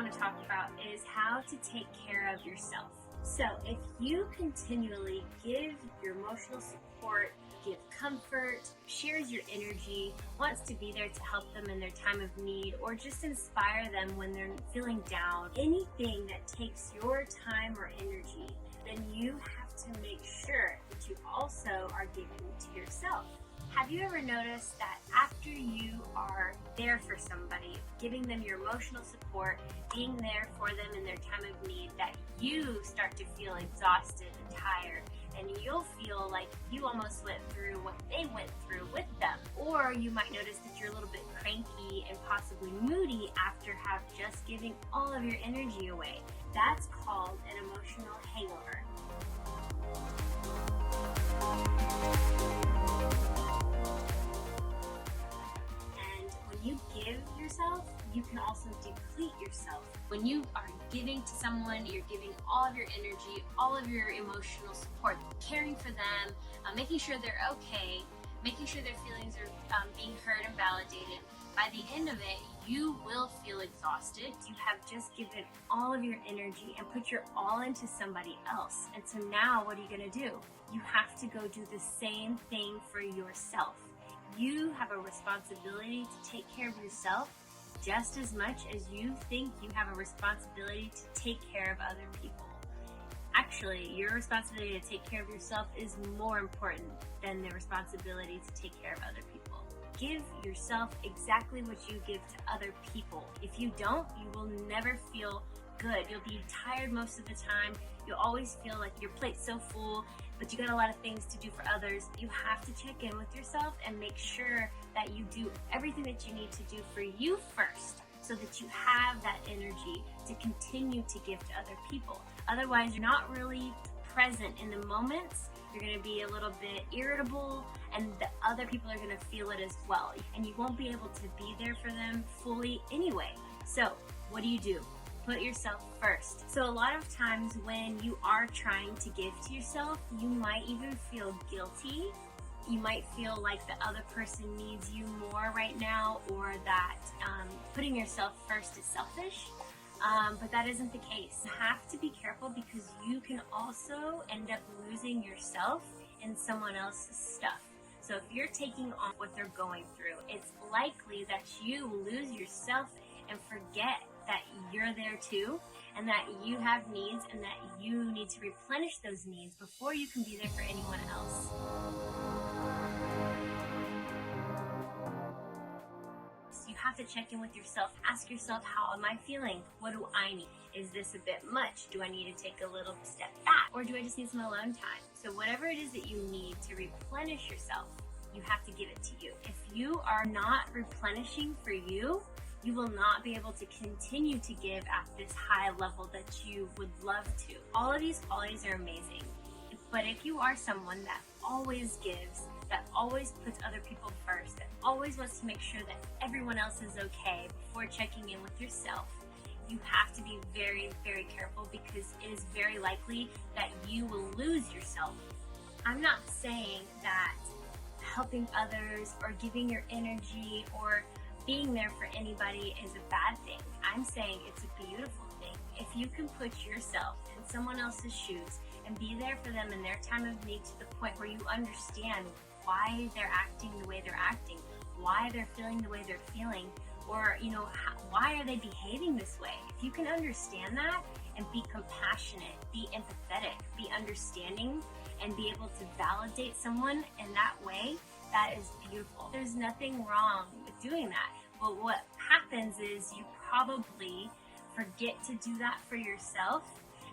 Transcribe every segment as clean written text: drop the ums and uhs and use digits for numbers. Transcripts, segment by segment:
want to talk about is how to take care of yourself. So if you continually give your emotional support, give comfort, shares your energy, wants to be there to help them in their time of need, or just inspire them when they're feeling down, anything that takes your time or energy, then you have to make sure that you also are giving to yourself. Have you ever noticed that after you are there for somebody, giving them your emotional support, being there for them in their time of need, that you start to feel exhausted and tired, and you'll feel like you almost went through what they went through with them? Or you might notice that you're a little bit cranky and possibly moody after have just giving all of your energy away. That's called an emotional hangover. You give yourself, you can also deplete yourself. When you are giving to someone, you're giving all of your energy, all of your emotional support, caring for them, making sure they're okay, making sure their feelings are being heard and validated. By the end of it, you will feel exhausted. You have just given all of your energy and put your all into somebody else. And so now what are you going to do? You have to go do the same thing for yourself. You have a responsibility to take care of yourself just as much as you think you have a responsibility to take care of other people. Actually, your responsibility to take care of yourself is more important than the responsibility to take care of other people. Give yourself exactly what you give to other people. If you don't, you will never feel good. You'll be tired most of the time. You'll always feel like your plate's so full, but you got a lot of things to do for others. You have to check in with yourself and make sure that you do everything that you need to do for you first, so that you have that energy to continue to give to other people. Otherwise, you're not really present in the moments. You're going to be a little bit irritable, and the other people are going to feel it as well. And you won't be able to be there for them fully anyway. So what do? Put yourself first. So a lot of times when you are trying to give to yourself, you might even feel guilty. You might feel like the other person needs you more right now, or that putting yourself first is selfish. But that isn't the case. You have to be careful, because you can also end up losing yourself in someone else's stuff. So if you're taking on what they're going through, it's likely that you will lose yourself and forget that you're there too, and that you have needs, and that you need to replenish those needs before you can be there for anyone else. So you have to check in with yourself. Ask yourself, how am I feeling? What do I need? Is this a bit much? Do I need to take a little step back? Or do I just need some alone time? So whatever it is that you need to replenish yourself, you have to give it to you. If you are not replenishing for you, you will not be able to continue to give at this high level that you would love to. All of these qualities are amazing, but if you are someone that always gives, that always puts other people first, that always wants to make sure that everyone else is okay before checking in with yourself, you have to be very, very careful, because it is very likely that you will lose yourself. I'm not saying that helping others or giving your energy or being there for anybody is a bad thing. I'm saying it's a beautiful thing. If you can put yourself in someone else's shoes and be there for them in their time of need, to the point where you understand why they're acting the way they're acting, why they're feeling the way they're feeling, or why are they behaving this way? If you can understand that and be compassionate, be empathetic, be understanding, and be able to validate someone in that way, that is beautiful. There's nothing wrong with doing that. But what happens is you probably forget to do that for yourself.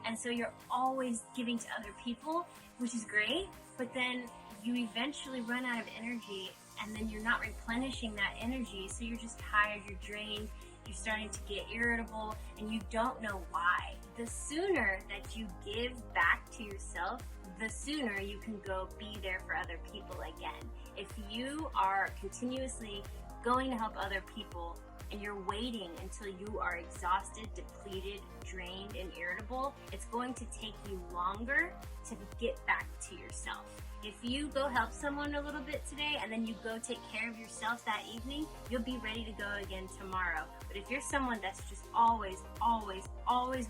And so you're always giving to other people, which is great, but then you eventually run out of energy, and then you're not replenishing that energy. So you're just tired, you're drained, you're starting to get irritable, and you don't know why. The sooner that you give back to yourself, the sooner you can go be there for other people again. If you are continuously going to help other people and you're waiting until you are exhausted, depleted, drained, and irritable, it's going to take you longer to get back to yourself. If you go help someone a little bit today and then you go take care of yourself that evening, you'll be ready to go again tomorrow. But if you're someone that's just always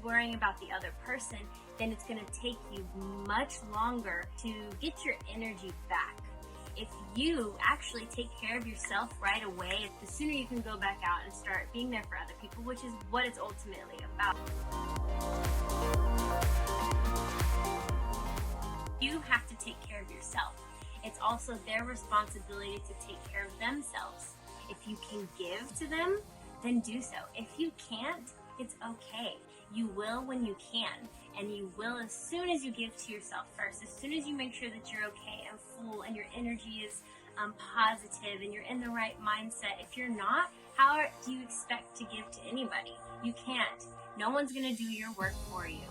worrying about the other person, then it's going to take you much longer to get your energy back. If you actually take care of yourself right away, the sooner you can go back out and start being there for other people, which is what it's ultimately about. You have to take care of yourself. It's also their responsibility to take care of themselves. If you can give to them, then do so. If you can't, it's okay. You will when you can, and you will as soon as you give to yourself first, as soon as you make sure that you're okay and full and your energy is positive and you're in the right mindset. If you're not, how do you expect to give to anybody? You can't. No one's going to do your work for you.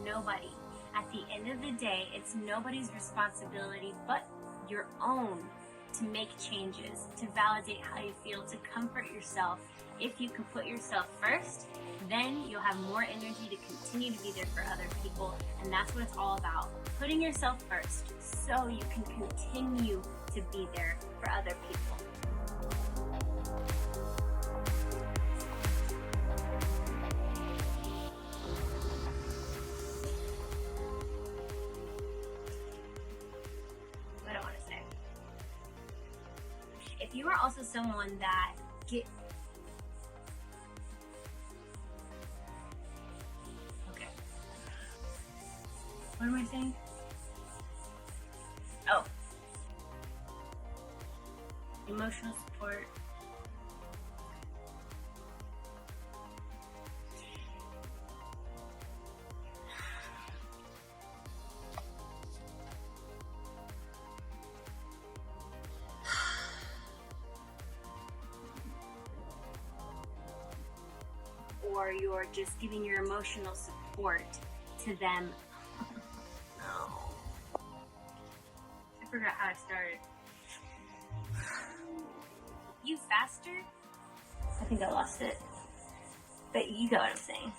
Nobody. At the end of the day, it's nobody's responsibility but your own to make changes, to validate how you feel, to comfort yourself. If you can put yourself first, then you'll have more energy to continue to be there for other people. And that's what it's all about. Putting yourself first so you can continue to be there for other people. What I want to say. If you are also someone that what am I saying? Oh. Emotional support. Or you're just giving your emotional support to them. I forgot how I started. You faster? I think I lost it. But you got what I'm saying.